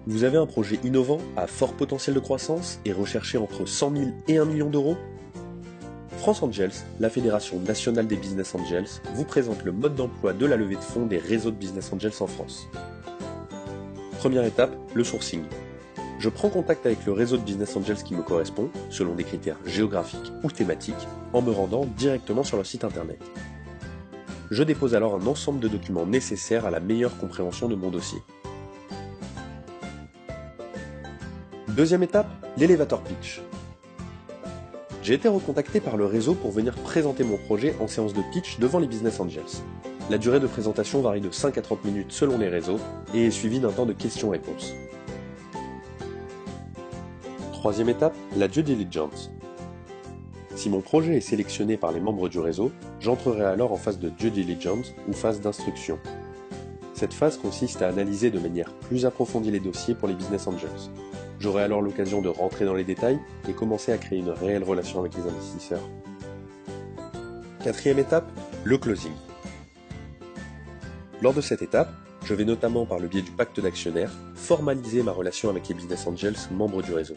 Vous avez un projet innovant à fort potentiel de croissance et recherché entre 100 000 et 1 million d'euros? France Angels, la Fédération nationale des business angels, vous présente le mode d'emploi de la levée de fonds des réseaux de business angels en France. Première étape, le sourcing. Je prends contact avec le réseau de business angels qui me correspond, selon des critères géographiques ou thématiques, en me rendant directement sur leur site internet. Je dépose alors un ensemble de documents nécessaires à la meilleure compréhension de mon dossier. Deuxième étape, l'elevator pitch. J'ai été recontacté par le réseau pour venir présenter mon projet en séance de pitch devant les business angels. La durée de présentation varie de 5 à 30 minutes selon les réseaux et est suivie d'un temps de questions-réponses. Troisième étape, la due diligence. Si mon projet est sélectionné par les membres du réseau, j'entrerai alors en phase de due diligence ou phase d'instruction. Cette phase consiste à analyser de manière plus approfondie les dossiers pour les business angels. J'aurai alors l'occasion de rentrer dans les détails et commencer à créer une réelle relation avec les investisseurs. Quatrième étape, le closing. Lors de cette étape, je vais notamment par le biais du pacte d'actionnaires formaliser ma relation avec les business angels membres du réseau.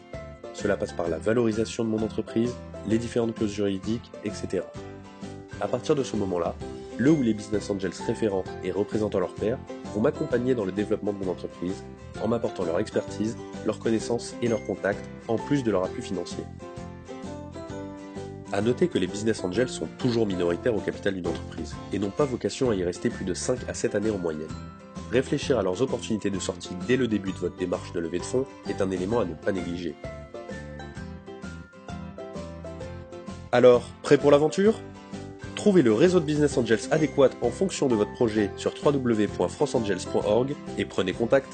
Cela passe par la valorisation de mon entreprise, les différentes clauses juridiques, etc. À partir de ce moment-là, le ou les business angels référents et représentant leur pairs vont m'accompagner dans le développement de mon entreprise en m'apportant leur expertise, leurs connaissances et leurs contacts, en plus de leur appui financier. À noter que les business angels sont toujours minoritaires au capital d'une entreprise et n'ont pas vocation à y rester plus de 5 à 7 années en moyenne. Réfléchir à leurs opportunités de sortie dès le début de votre démarche de levée de fonds est un élément à ne pas négliger. Alors, prêt pour l'aventure ? Trouvez le réseau de business angels adéquat en fonction de votre projet sur www.franceangels.org et prenez contact.